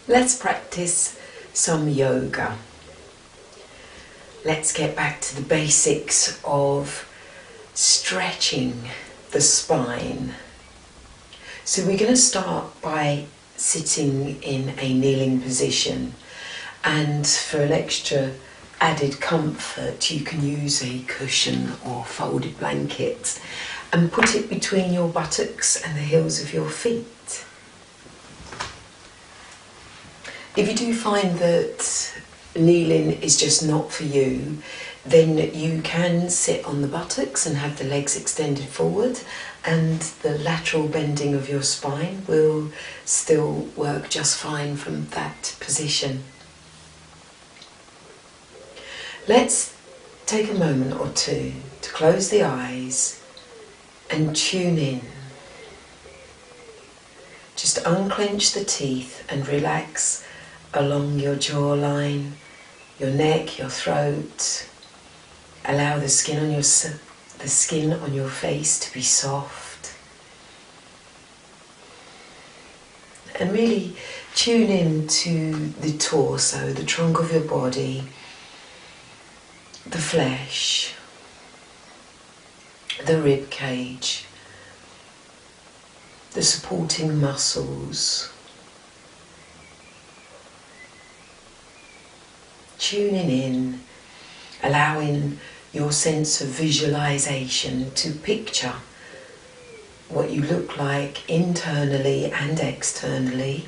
Let's practice some yoga. Let's get back to the basics of stretching the spine. So we're going to start by sitting in a kneeling position, and for an extra added comfort you can use a cushion or folded blanket and put it between your buttocks and the heels of your feet. If you do find that kneeling is just not for you, then you can sit on the buttocks and have the legs extended forward, and the lateral bending of your spine will still work just fine from that position. Let's take a moment or two to close the eyes and tune in. Just unclench the teeth and relax along your jawline, your neck, your throat. Allow the skin on your face to be soft. And really tune in to the torso, the trunk of your body, the flesh, the rib cage, the supporting muscles. Tuning in, allowing your sense of visualization to picture what you look like internally and externally.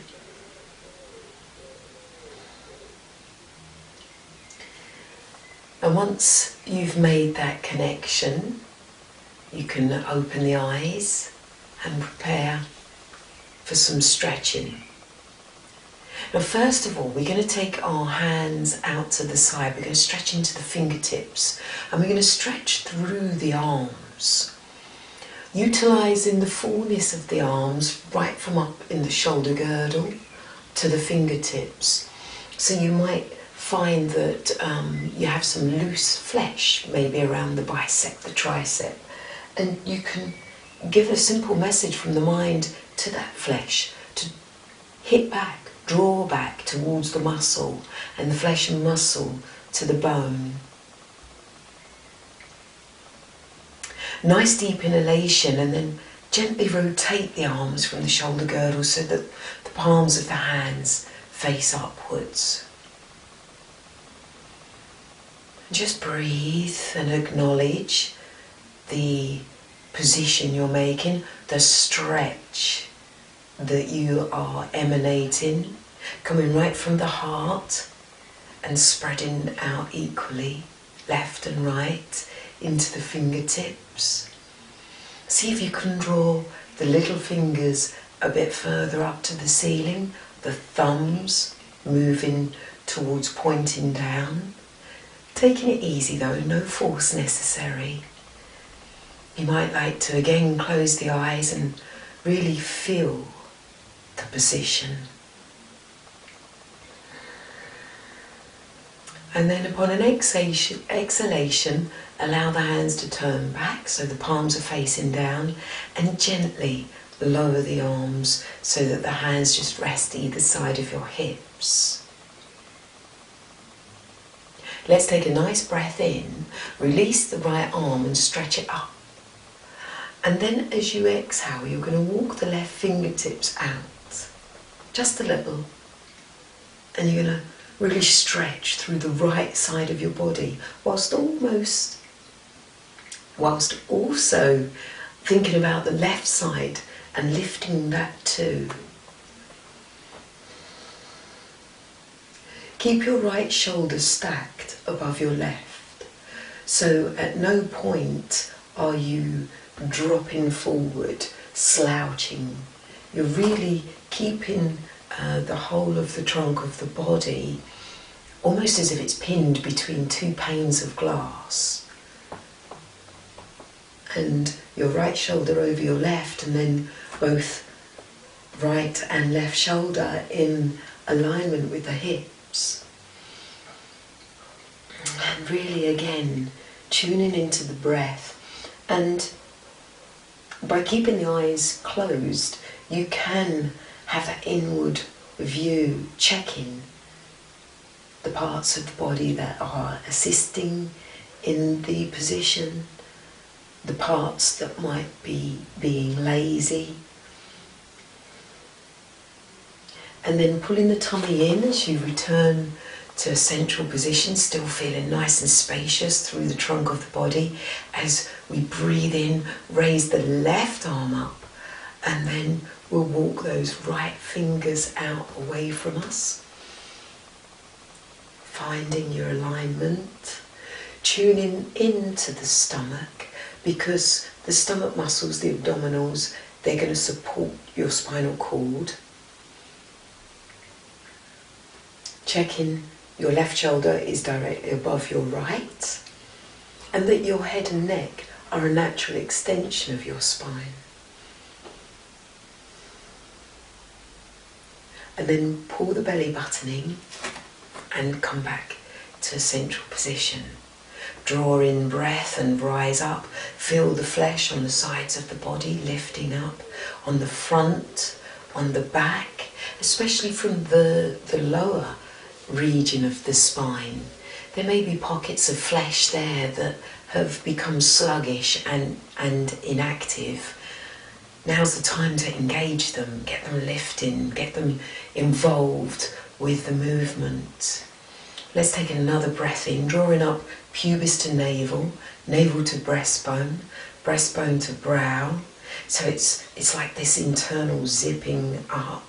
And once you've made that connection, you can open the eyes and prepare for some stretching. Now, first of all, we're going to take our hands out to the side. We're going to stretch into the fingertips, and we're going to stretch through the arms, utilising the fullness of the arms right from up in the shoulder girdle to the fingertips. So you might find that you have some loose flesh maybe around the bicep, the tricep, and you can give a simple message from the mind to that flesh to hit back, draw back towards the muscle, and the flesh and muscle to the bone. Nice deep inhalation, and then gently rotate the arms from the shoulder girdle so that the palms of the hands face upwards. Just breathe and acknowledge the position you're making, the stretch that you are emanating, coming right from the heart and spreading out equally, left and right, into the fingertips. See if you can draw the little fingers a bit further up to the ceiling, the thumbs moving towards pointing down. Taking it easy though, no force necessary. You might like to again close the eyes and really feel the position. And then upon an exhalation, allow the hands to turn back so the palms are facing down, and gently lower the arms so that the hands just rest either side of your hips. Let's take a nice breath in, release the right arm and stretch it up. And then as you exhale, you're going to walk the left fingertips out, just a little. And you're going to really stretch through the right side of your body, whilst also thinking about the left side and lifting that too. Keep your right shoulder stacked above your left, so at no point are you dropping forward, slouching. You're really keeping the whole of the trunk of the body almost as if it's pinned between two panes of glass. And your right shoulder over your left, and then both right and left shoulder in alignment with the hips. And really again, tuning into the breath. And by keeping the eyes closed, you can have that inward with you checking the parts of the body that are assisting in the position, the parts that might be being lazy, and then pulling the tummy in as you return to a central position, still feeling nice and spacious through the trunk of the body. As we breathe in, raise the left arm up, and then we'll walk those right fingers out away from us, finding your alignment, tuning into the stomach, because the stomach muscles, the abdominals, they're going to support your spinal cord. Checking your left shoulder is directly above your right, and that your head and neck are a natural extension of your spine. And then pull the belly button in and come back to a central position. Draw in breath and rise up. Feel the flesh on the sides of the body lifting up, on the front, on the back, especially from the lower region of the spine. There may be pockets of flesh there that have become sluggish and inactive. Now's the time to engage them, get them lifting, get them involved with the movement. Let's take another breath in, drawing up pubis to navel, navel to breastbone, breastbone to brow. So it's like this internal zipping up,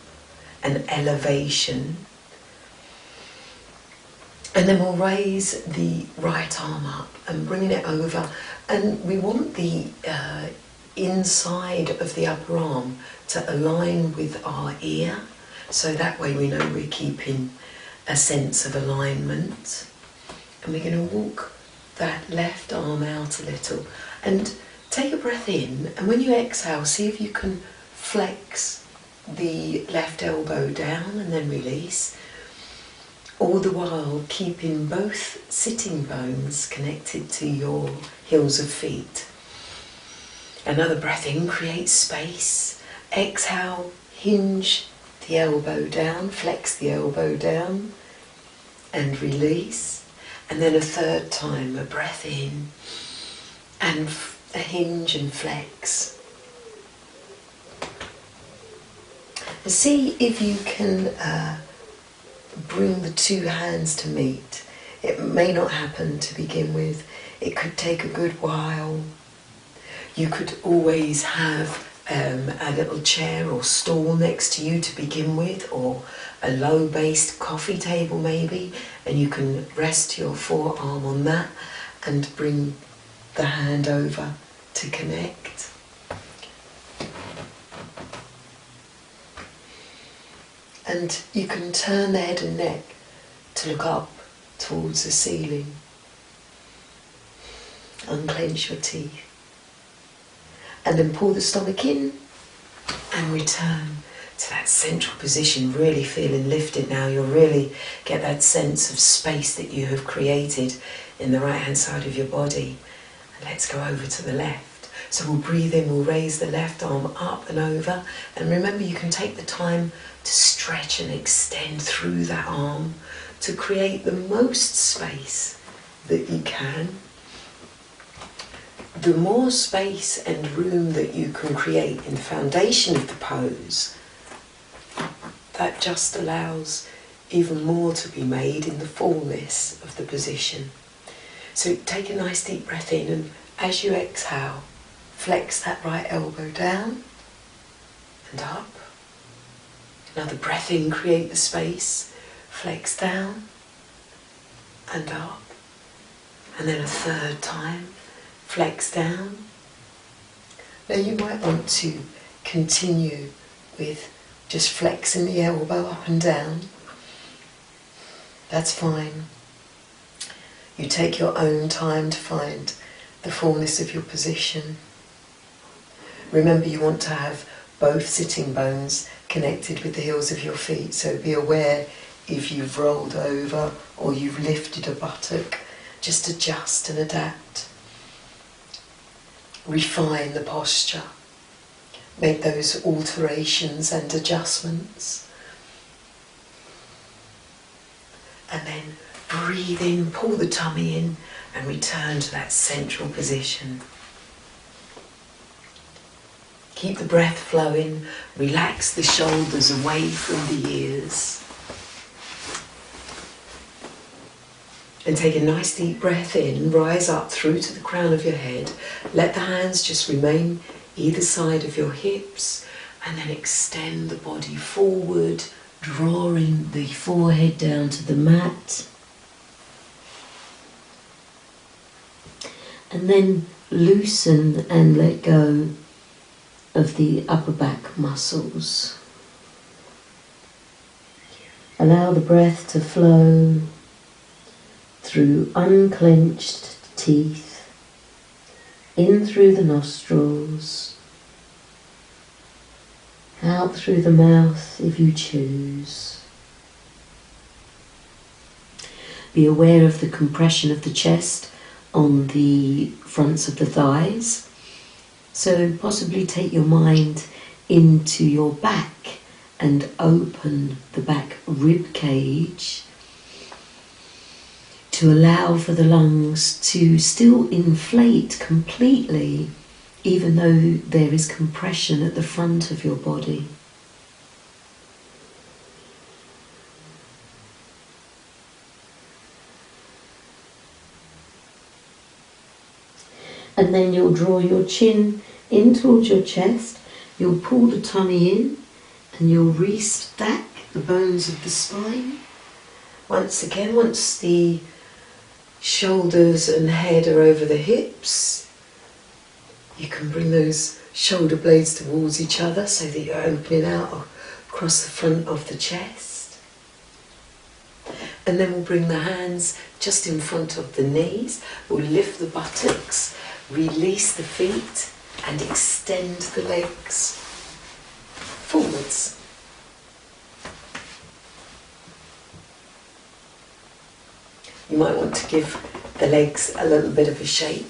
an elevation. And then we'll raise the right arm up and bring it over, and we want the inside of the upper arm to align with our ear, so that way we know we're keeping a sense of alignment. And we're going to walk that left arm out a little and take a breath in, and when you exhale, see if you can flex the left elbow down and then release, all the while keeping both sitting bones connected to your heels of feet. Another breath in, create space. Exhale, hinge the elbow down, flex the elbow down and release. And then a third time, a breath in and a hinge and flex. And see if you can bring the two hands to meet. It may not happen to begin with. It could take a good while. You could always have a little chair or stool next to you to begin with, or a low-based coffee table maybe, and you can rest your forearm on that and bring the hand over to connect. And you can turn the head and neck to look up towards the ceiling. Unclench your teeth. And then pull the stomach in and return to that central position, really feeling lifted now. You'll really get that sense of space that you have created in the right hand side of your body. And let's go over to the left. So we'll breathe in, we'll raise the left arm up and over. And remember, you can take the time to stretch and extend through that arm to create the most space that you can. The more space and room that you can create in the foundation of the pose, that just allows even more to be made in the fullness of the position. So take a nice deep breath in, and as you exhale, flex that right elbow down and up. Another breath in, create the space, flex down and up. And then a third time, flex down. Now you might want to continue with just flexing the elbow up and down. That's fine. You take your own time to find the fullness of your position. Remember, you want to have both sitting bones connected with the heels of your feet, so be aware if you've rolled over or you've lifted a buttock. Just adjust and adapt. Refine the posture. Make those alterations and adjustments. And then breathe in, pull the tummy in, and return to that central position. Keep the breath flowing, relax the shoulders away from the ears. And take a nice deep breath in, rise up through to the crown of your head. Let the hands just remain either side of your hips, and then extend the body forward, drawing the forehead down to the mat. And then loosen and let go of the upper back muscles. Allow the breath to flow through unclenched teeth, in through the nostrils, out through the mouth if you choose. Be aware of the compression of the chest on the fronts of the thighs. So possibly take your mind into your back and open the back rib cage to allow for the lungs to still inflate completely, even though there is compression at the front of your body. And then you'll draw your chin in towards your chest, you'll pull the tummy in, and you'll re-stack the bones of the spine. Once again, once the shoulders and head are over the hips, you can bring those shoulder blades towards each other so that you're opening out across the front of the chest. And then we'll bring the hands just in front of the knees. We'll lift the buttocks, release the feet, and extend the legs forwards. You might want to give the legs a little bit of a shake.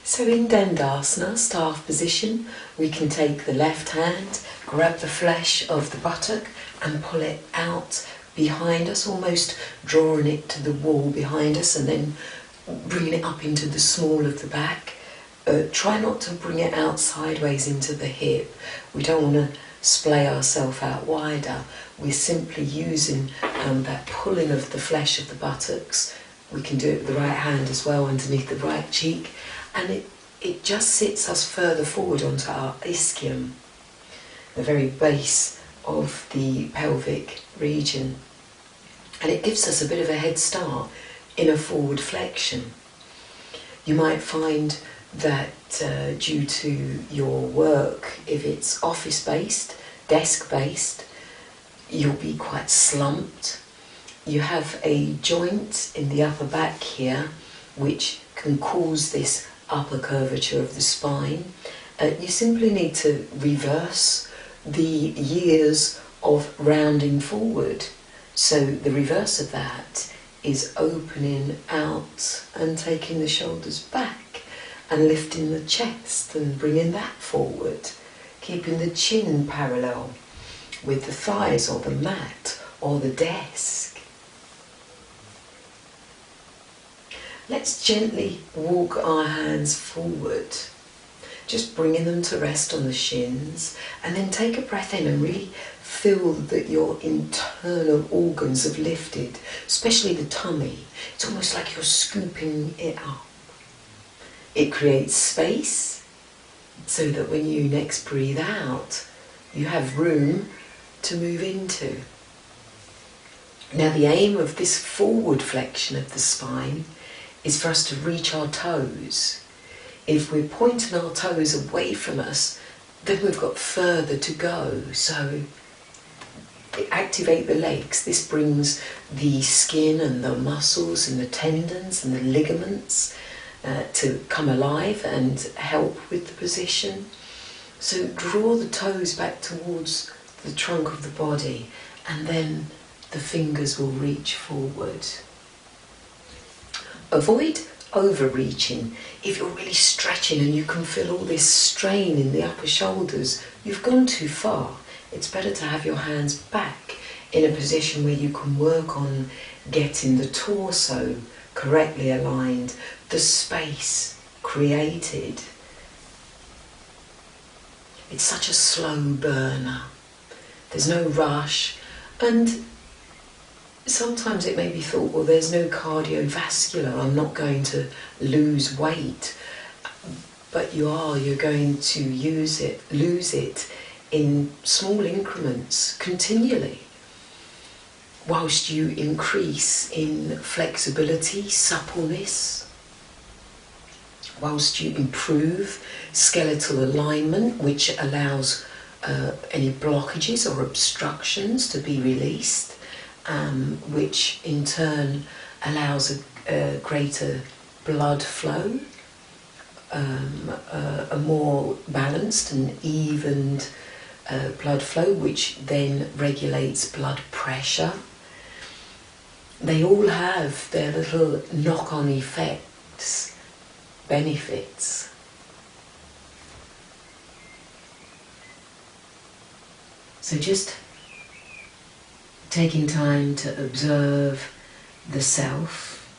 So in Dandasana, staff position, we can take the left hand, grab the flesh of the buttock and pull it out behind us, almost drawing it to the wall behind us, and then bringing it up into the small of the back. Try not to bring it out sideways into the hip. We don't want to splay ourselves out wider. We're simply using that pulling of the flesh of the buttocks. We can do it with the right hand as well, underneath the right cheek. And it just sits us further forward onto our ischium, the very base of the pelvic region. And it gives us a bit of a head start in a forward flexion. You might find that due to your work, if it's office-based, desk-based, you'll be quite slumped. You have a joint in the upper back here which can cause this upper curvature of the spine. You simply need to reverse the years of rounding forward. So the reverse of that is opening out and taking the shoulders back and lifting the chest and bringing that forward, keeping the chin parallel with the thighs or the mat or the desk. Let's gently walk our hands forward, just bringing them to rest on the shins, and then take a breath in and really feel that your internal organs have lifted, especially the tummy. It's almost like you're scooping it up. It creates space so that when you next breathe out, you have room to move into. Now the aim of this forward flexion of the spine is for us to reach our toes. If we're pointing our toes away from us, then we've got further to go. So activate the legs. This brings the skin and the muscles and the tendons and the ligaments to come alive and help with the position. So draw the toes back towards the trunk of the body, and then the fingers will reach forward. Avoid overreaching. If you're really stretching and you can feel all this strain in the upper shoulders, you've gone too far. It's better to have your hands back in a position where you can work on getting the torso correctly aligned, the space created. It's such a slow burner. There's no rush, and sometimes it may be thought, well, there's no cardiovascular, I'm not going to lose weight. But you're going to lose it in small increments continually, whilst you increase in flexibility, suppleness, whilst you improve skeletal alignment, which allows any blockages or obstructions to be released, which in turn allows a greater blood flow, a more balanced and evened blood flow, which then regulates blood pressure. They all have their little knock-on effects, benefits. So just taking time to observe the self.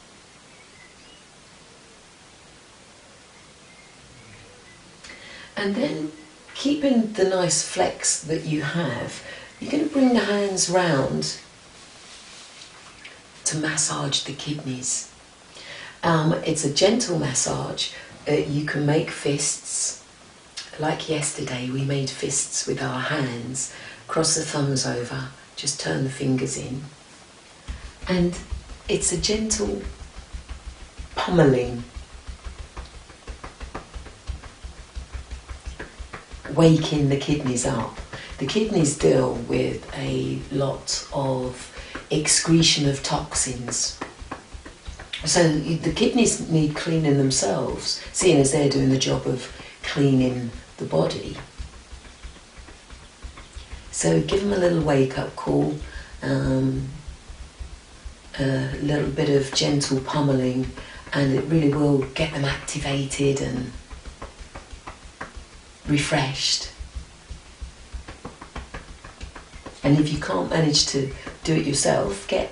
And then keeping the nice flex that you have, you're going to bring the hands round to massage the kidneys. It's a gentle massage. You can make fists. Like yesterday, we made fists with our hands. Cross the thumbs over, just turn the fingers in. And it's a gentle pummeling, waking the kidneys up. The kidneys deal with a lot of excretion of toxins. So the kidneys need cleaning themselves, seeing as they're doing the job of cleaning the body. So give them a little wake-up call, a little bit of gentle pummeling, and it really will get them activated and refreshed. And if you can't manage to do it yourself, get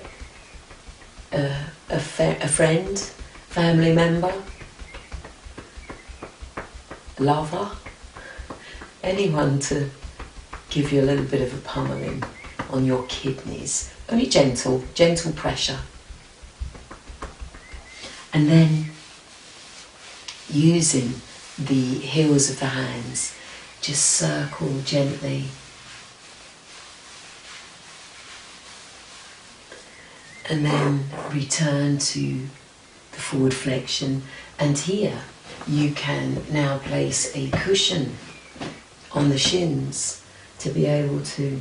a friend, family member, lover, anyone to give you a little bit of a pummeling on your kidneys. Only gentle pressure. And then using the heels of the hands, just circle gently. And then return to the forward flexion. And here you can now place a cushion on the shins to be able to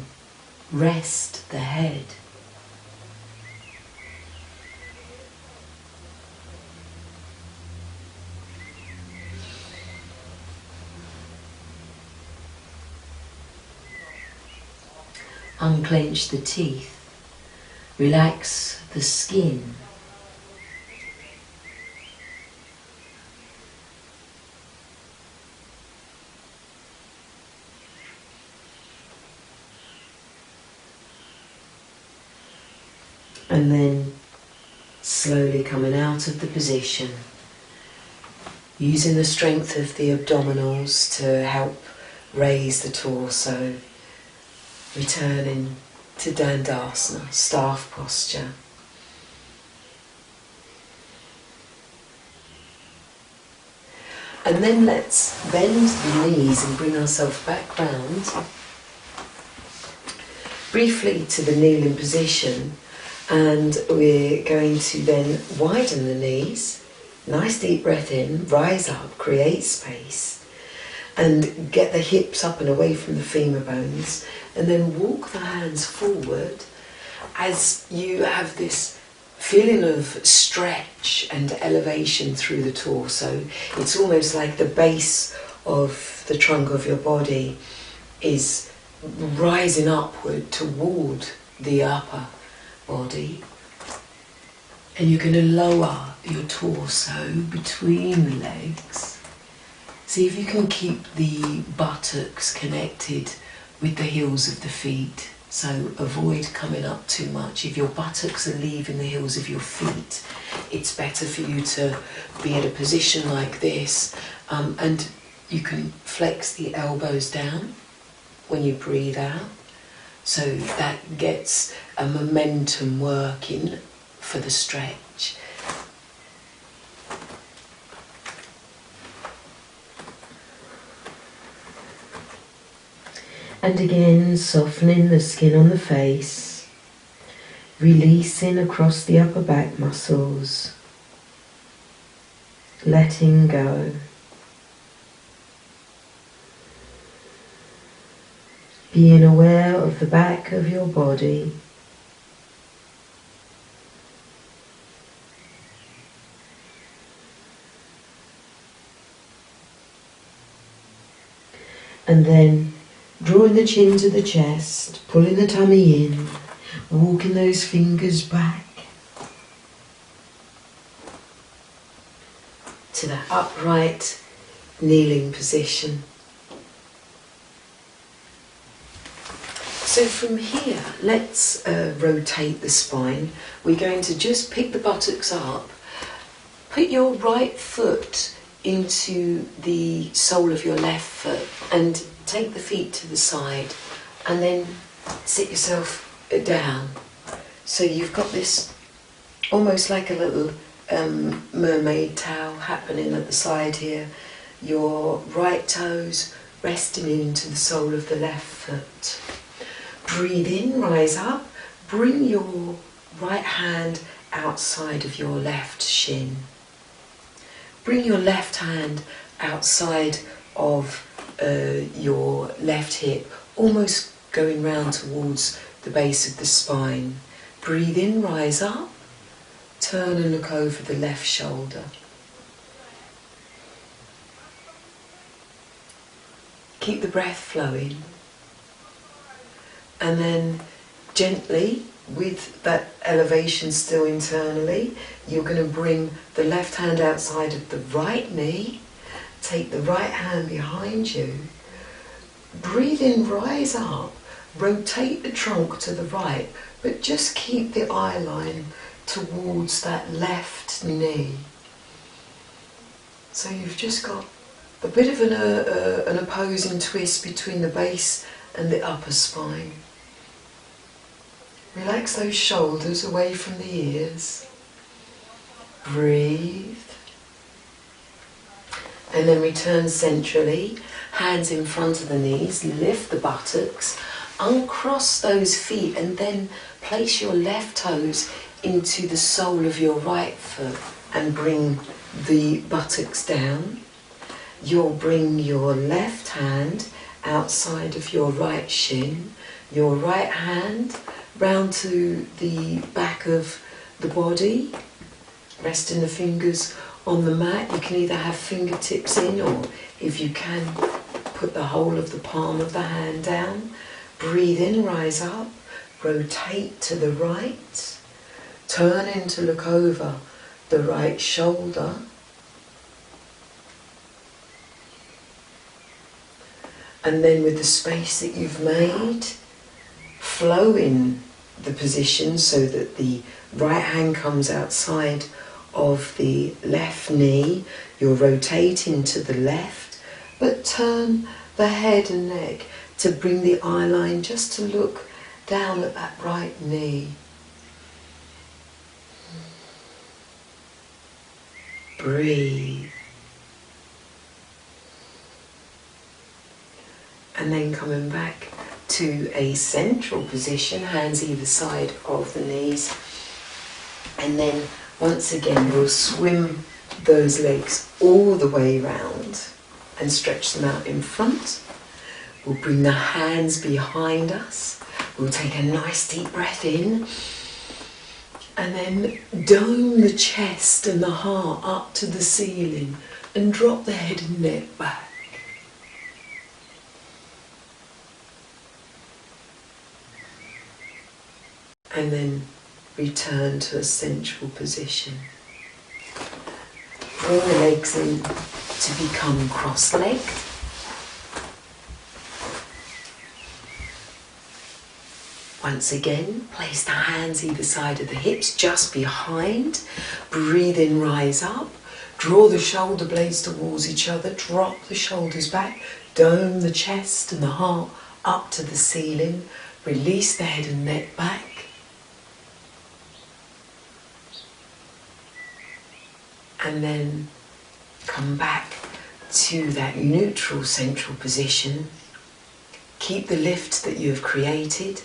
rest the head. Unclench the teeth. Relax the skin. And then slowly coming out of the position, using the strength of the abdominals to help raise the torso, returning to Dandasana, staff posture. And then let's bend the knees and bring ourselves back round briefly to the kneeling position, and we're going to then widen the knees, nice deep breath in, rise up, create space, and get the hips up and away from the femur bones, and then walk the hands forward as you have this feeling of stretch and elevation through the torso. It's almost like the base of the trunk of your body is rising upward toward the upper body, and you're going to lower your torso between the legs. See if you can keep the buttocks connected with the heels of the feet. So avoid coming up too much. If your buttocks are leaving the heels of your feet, it's better for you to be at a position like this, and you can flex the elbows down when you breathe out, so that gets a momentum working for the stretch. And again, softening the skin on the face, releasing across the upper back muscles, letting go. Being aware of the back of your body. And then drawing the chin to the chest, pulling the tummy in, walking those fingers back to that upright kneeling position. So from here, let's rotate the spine. We're going to just pick the buttocks up, put your right foot into the sole of your left foot and take the feet to the side, and then sit yourself down. So you've got this almost like a little mermaid towel happening at the side here. Your right toes resting into the sole of the left foot. Breathe in, rise up, bring your right hand outside of your left shin. Bring your left hand outside of your left hip, almost going round towards the base of the spine. Breathe in, rise up, turn and look over the left shoulder. Keep the breath flowing, and then gently, with that elevation still internally, you're going to bring the left hand outside of the right knee. Take the right hand behind you. Breathe in, rise up. Rotate the trunk to the right, but just keep the eye line towards that left knee. So you've just got a bit of an opposing twist between the base and the upper spine. Relax those shoulders away from the ears. Breathe. And then return centrally, hands in front of the knees, lift the buttocks, uncross those feet, and then place your left toes into the sole of your right foot and bring the buttocks down. You'll bring your left hand outside of your right shin, your right hand round to the back of the body, resting the fingers on the mat. You can either have fingertips in, or if you can, put the whole of the palm of the hand down. Breathe in, rise up, rotate to the right, turn in to look over the right shoulder. And then with the space that you've made, flow in the position so that the right hand comes outside of the left knee. You're rotating to the left, but turn the head and neck to bring the eye line just to look down at that right knee. Breathe. And then coming back to a central position, hands either side of the knees. And then once again, we'll swim those legs all the way round and stretch them out in front. We'll bring the hands behind us. We'll take a nice deep breath in. And then dome the chest and the heart up to the ceiling and drop the head and neck back. And then return to a central position. Bring the legs in to become cross-legged. Once again, place the hands either side of the hips, just behind. Breathe in, rise up. Draw the shoulder blades towards each other. Drop the shoulders back. Dome the chest and the heart up to the ceiling. Release the head and neck back. And then come back to that neutral central position. Keep the lift that you have created.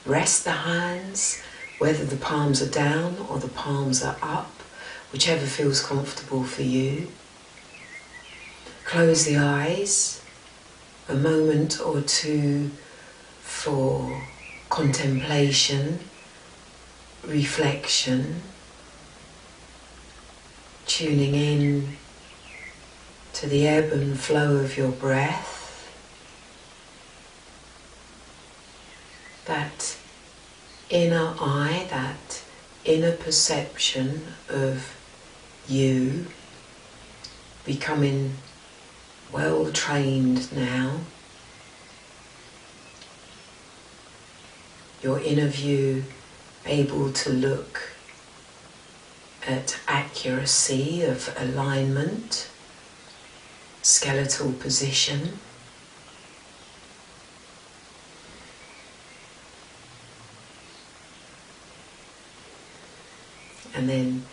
Rest the hands, whether the palms are down or the palms are up, whichever feels comfortable for you. Close the eyes, a moment or two for contemplation, reflection, tuning in to the ebb and flow of your breath. That inner eye, that inner perception of you becoming well trained now. Your inner view able to look at accuracy of alignment, skeletal position. And then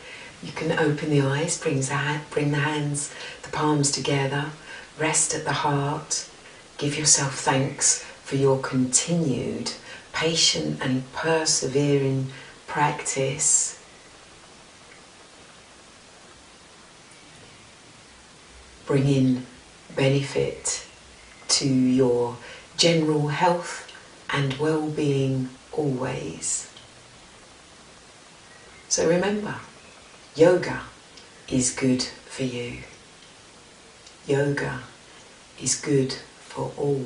you can open the eyes, bring the hands, the palms together, rest at the heart, give yourself thanks for your continued patient and persevering practice. Bringing benefit to your general health and well-being always. So remember, yoga is good for you. Yoga is good for all.